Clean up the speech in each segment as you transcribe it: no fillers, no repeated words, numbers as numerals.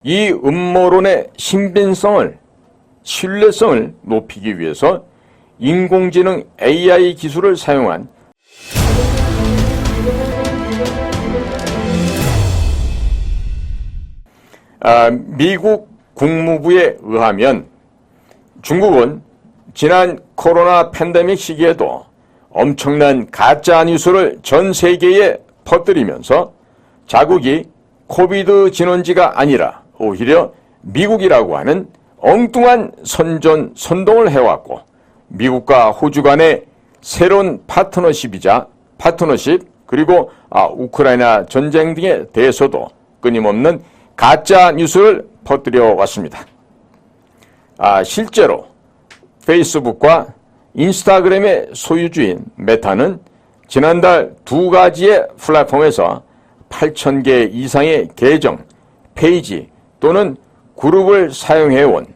이 음모론의 신빙성을, 신뢰성을 높이기 위해서 인공지능 AI 기술을 사용한 미국 국무부에 의하면 중국은 지난 코로나 팬데믹 시기에도 엄청난 가짜 뉴스를 전 세계에 퍼뜨리면서 자국이 코비드 진원지가 아니라 오히려 미국이라고 하는 엉뚱한 선동을 해왔고, 미국과 호주 간의 새로운 파트너십 그리고 우크라이나 전쟁 등에 대해서도 끊임없는 가짜 뉴스를 퍼뜨려 왔습니다. 실제로 페이스북과 인스타그램의 소유주인 메타는 지난달 두 가지의 플랫폼에서 8,000개 이상의 계정, 페이지 또는 그룹을 사용해온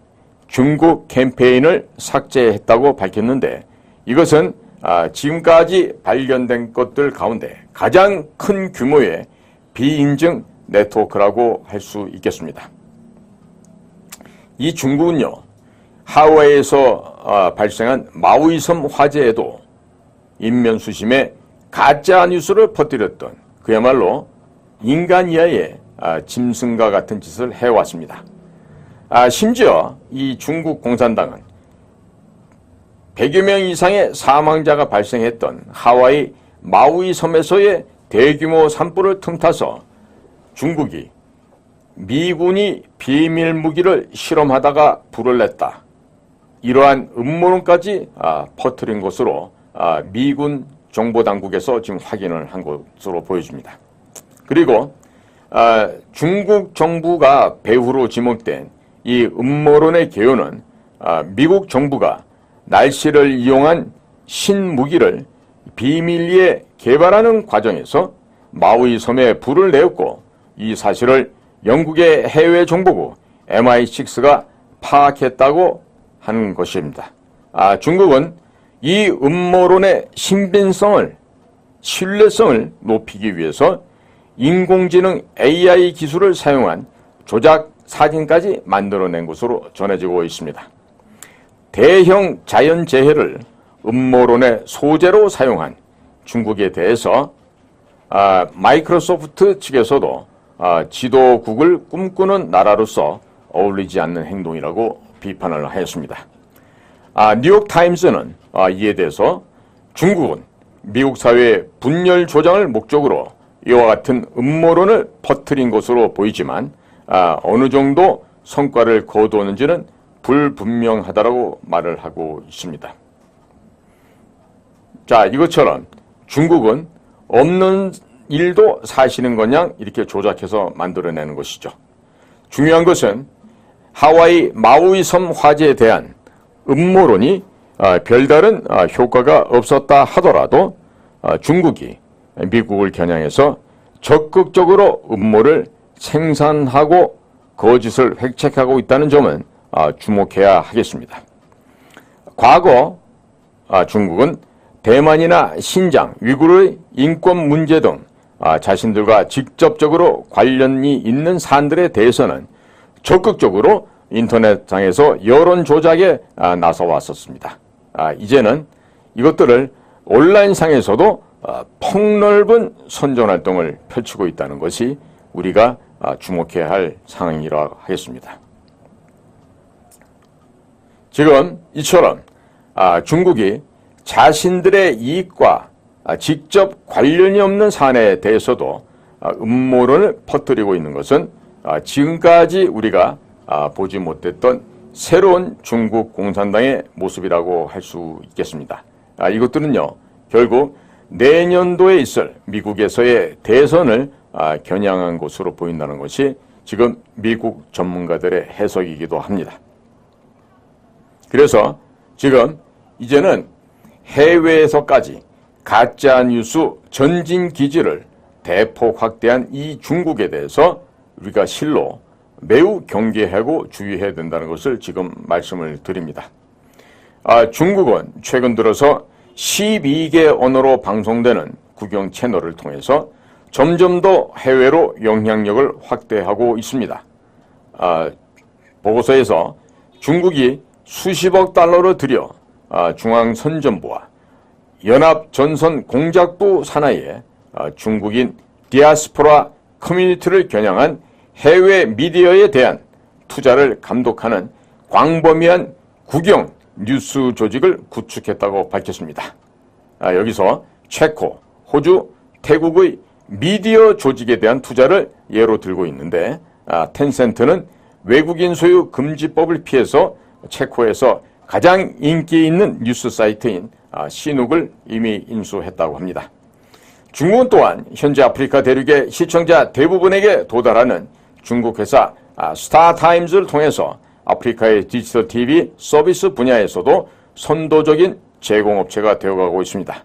중국 캠페인을 삭제했다고 밝혔는데, 이것은 지금까지 발견된 것들 가운데 가장 큰 규모의 비인증 네트워크라고 할 수 있겠습니다. 이 중국은요, 하와이에서 발생한 마우이섬 화재에도 인면수심에 가짜 뉴스를 퍼뜨렸던 그야말로 인간 이하의 짐승과 같은 짓을 해왔습니다. 심지어 이 중국 공산당은 100여 명 이상의 사망자가 발생했던 하와이 마우이섬에서의 대규모 산불을 틈타서 중국이 미군이 비밀 무기를 실험하다가 불을 냈다, 이러한 음모론까지 퍼뜨린 것으로 미군 정보당국에서 지금 확인을 한 것으로 보여집니다. 그리고 중국 정부가 배후로 지목된 이 음모론의 개요는 미국 정부가 날씨를 이용한 신무기를 비밀리에 개발하는 과정에서 마우이 섬에 불을 내었고, 이 사실을 영국의 해외 정보국 MI6가 파악했다고 하는 것입니다. 중국은 이 음모론의 신빙성을, 신뢰성을 높이기 위해서 인공지능 AI 기술을 사용한 조작 사진까지 만들어낸 것으로 전해지고 있습니다. 대형 자연재해를 음모론의 소재로 사용한 중국에 대해서 마이크로소프트 측에서도 지도국을 꿈꾸는 나라로서 어울리지 않는 행동이라고 비판을 하였습니다. 뉴욕타임스는 이에 대해서 중국은 미국 사회의 분열 조장을 목적으로 이와 같은 음모론을 퍼뜨린 것으로 보이지만 어느 정도 성과를 거두었는지는 불분명하다라고 말을 하고 있습니다. 자, 이것처럼 중국은 없는 일도 사실인 것양 이렇게 조작해서 만들어내는 것이죠. 중요한 것은 하와이 마우이섬 화재에 대한 음모론이 별다른 효과가 없었다 하더라도 중국이 미국을 겨냥해서 적극적으로 음모를 생산하고 거짓을 획책하고 있다는 점은 주목해야 하겠습니다. 과거 중국은 대만이나 신장, 위구르의 인권 문제 등 자신들과 직접적으로 관련이 있는 사안들에 대해서는 적극적으로 인터넷상에서 여론 조작에 나서 왔었습니다. 이제는 이것들을 온라인상에서도 폭넓은 선전활동을 펼치고 있다는 것이 우리가 주목해야 할 상황이라 하겠습니다. 지금 이처럼 중국이 자신들의 이익과 직접 관련이 없는 사안에 대해서도 음모론을 퍼뜨리고 있는 것은 지금까지 우리가 보지 못했던 새로운 중국 공산당의 모습이라고 할 수 있겠습니다. 이것들은요, 결국 내년도에 있을 미국에서의 대선을 겨냥한 것으로 보인다는 것이 지금 미국 전문가들의 해석이기도 합니다. 그래서 지금 이제는 해외에서까지 가짜뉴스 전진 기지를 대폭 확대한 이 중국에 대해서 우리가 실로 매우 경계하고 주의해야 된다는 것을 지금 말씀을 드립니다. 중국은 최근 들어서 12개 언어로 방송되는 국영 채널을 통해서 점점 더 해외로 영향력을 확대하고 있습니다. 보고서에서 중국이 수십억 달러를 들여 중앙선전부와 연합전선 공작부 산하에 중국인 디아스포라 커뮤니티를 겨냥한 해외 미디어에 대한 투자를 감독하는 광범위한 국영 뉴스 조직을 구축했다고 밝혔습니다. 여기서 체코, 호주, 태국의 미디어 조직에 대한 투자를 예로 들고 있는데 텐센트는 외국인 소유 금지법을 피해서 체코에서 가장 인기 있는 뉴스 사이트인 시눅을 이미 인수했다고 합니다. 중국은 또한 현재 아프리카 대륙의 시청자 대부분에게 도달하는 중국 회사 스타타임즈를 통해서 아프리카의 디지털 TV 서비스 분야에서도 선도적인 제공업체가 되어가고 있습니다.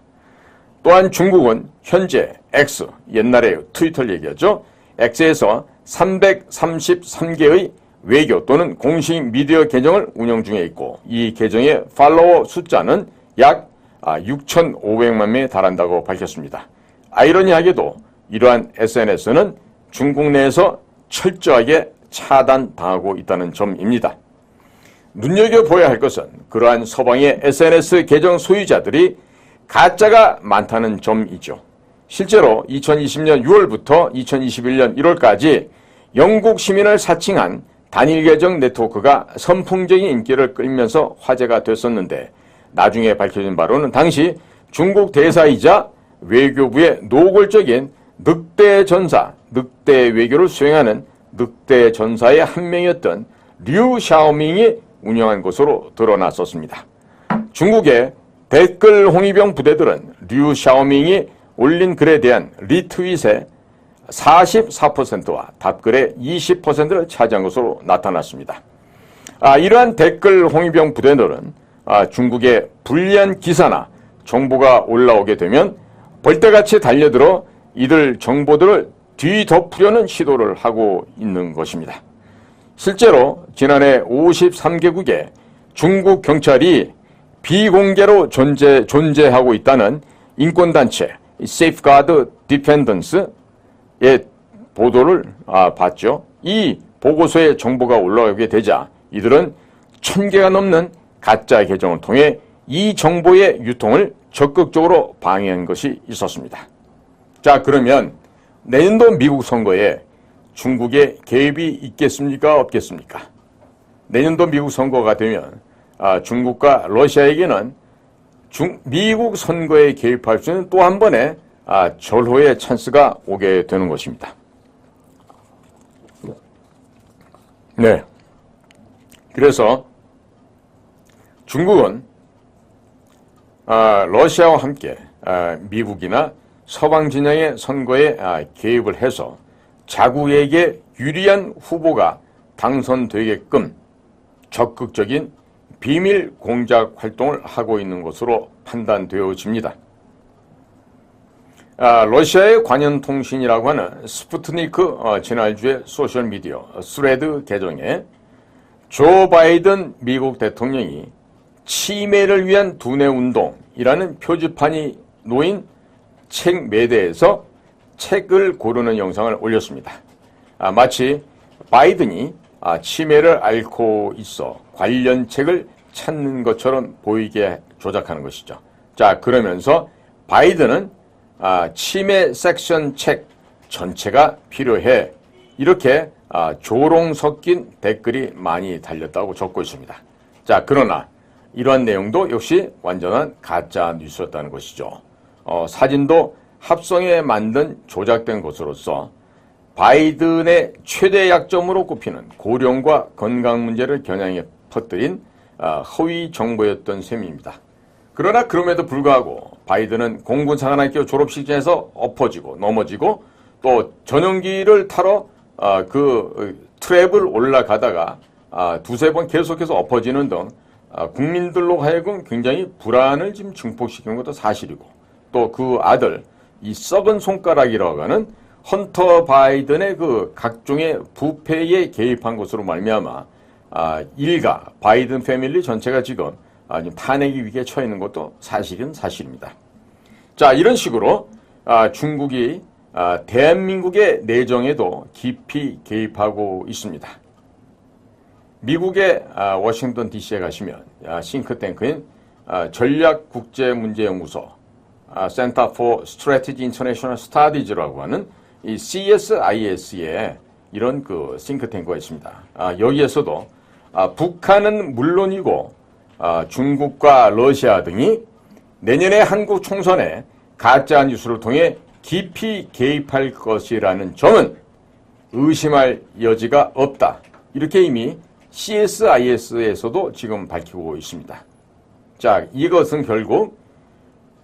또한 중국은 현재 X, 옛날에 트위터를 얘기하죠. X에서 333개의 외교 또는 공식 미디어 계정을 운영 중에 있고 이 계정의 팔로워 숫자는 약 6,500만 명에 달한다고 밝혔습니다. 아이러니하게도 이러한 SNS는 중국 내에서 철저하게 차단당하고 있다는 점입니다. 눈여겨보아야 할 것은 그러한 서방의 SNS 계정 소유자들이 가짜가 많다는 점이죠. 실제로 2020년 6월부터 2021년 1월까지 영국 시민을 사칭한 단일 계정 네트워크가 선풍적인 인기를 끌면서 화제가 됐었는데 나중에 밝혀진 바로는 당시 중국 대사이자 외교부의 노골적인 늑대 전사, 늑대 외교를 수행하는 늑대 전사의 한 명이었던 류 샤오밍이 운영한 것으로 드러났었습니다. 중국의 댓글 홍위병 부대들은 류 샤오밍이 올린 글에 대한 리트윗의 44%와 답글의 20%를 차지한 것으로 나타났습니다. 이러한 댓글 홍위병 부대들은 중국의 불리한 기사나 정보가 올라오게 되면 벌떼같이 달려들어 이들 정보들을 뒤덮으려는 시도를 하고 있는 것입니다. 실제로 지난해 53개국의 중국 경찰이 비공개로 존재하고 있다는 인권단체 Safeguard Defendance의 보도를 봤죠. 이 보고서에 정보가 올라오게 되자 이들은 1,000개가 넘는 가짜 계정을 통해 이 정보의 유통을 적극적으로 방해한 것이 있었습니다. 자, 그러면 내년도 미국 선거에 중국의 개입이 있겠습니까? 없겠습니까? 내년도 미국 선거가 되면 중국과 러시아에게는 미국 선거에 개입할 수 있는 또 한 번의 절호의 찬스가 오게 되는 것입니다. 네. 그래서 중국은 러시아와 함께 미국이나 서방 진영의 선거에 개입을 해서 자국에게 유리한 후보가 당선되게끔 적극적인 비밀 공작 활동을 하고 있는 것으로 판단되어집니다. 러시아의 관현통신이라고 하는 스푸트니크 지난주에 소셜미디어 스레드 계정에 조 바이든 미국 대통령이 치매를 위한 두뇌운동이라는 표지판이 놓인 책 매대에서 책을 고르는 영상을 올렸습니다. 마치 바이든이 치매를 앓고 있어 관련 책을 찾는 것처럼 보이게 조작하는 것이죠. 자, 그러면서 바이든은 치매 섹션 책 전체가 필요해 이렇게 조롱 섞인 댓글이 많이 달렸다고 적고 있습니다. 자, 그러나 이러한 내용도 역시 완전한 가짜 뉴스였다는 것이죠. 사진도 합성에 만든 조작된 것으로서 바이든의 최대 약점으로 꼽히는 고령과 건강 문제를 겨냥해 퍼뜨린 허위 정보였던 셈입니다. 그러나 그럼에도 불구하고 바이든은 공군사관학교 졸업식장에서 엎어지고 넘어지고 또 전용기를 타러 그 트랩을 올라가다가 두세 번 계속해서 엎어지는 등 국민들로 하여금 굉장히 불안을 지금 증폭시킨 것도 사실이고 또 그 아들 이 썩은 손가락이라고 하는 헌터 바이든의 그 각종의 부패에 개입한 것으로 말미암아 일가 바이든 패밀리 전체가 지금 탄핵의 위기에 처해 있는 것도 사실은 사실입니다. 자, 이런 식으로 중국이 대한민국의 내정에도 깊이 개입하고 있습니다. 미국의 워싱턴 DC에 가시면 싱크탱크인 전략국제문제연구소 Center for Strategy International Studies라고 하는 이 CSIS의 이런 그 싱크탱크가 있습니다. 여기에서도 북한은 물론이고 중국과 러시아 등이 내년에 한국 총선에 가짜 뉴스를 통해 깊이 개입할 것이라는 점은 의심할 여지가 없다. 이렇게 이미 CSIS에서도 지금 밝히고 있습니다. 자, 이것은 결국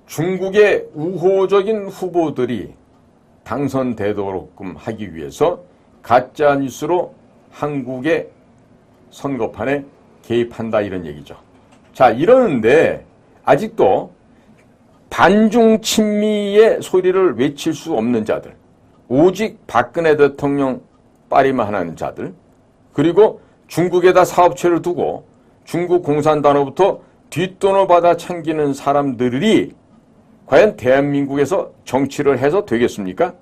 중국의 우호적인 후보들이 당선되도록끔 하기 위해서 가짜 뉴스로 한국의 선거판에 개입한다 이런 얘기죠. 자, 이러는데 아직도 반중 친미의 소리를 외칠 수 없는 자들, 오직 박근혜 대통령 빠리만 하는 자들, 그리고 중국에다 사업체를 두고 중국 공산당으로부터 뒷돈을 받아 챙기는 사람들이 과연 대한민국에서 정치를 해서 되겠습니까?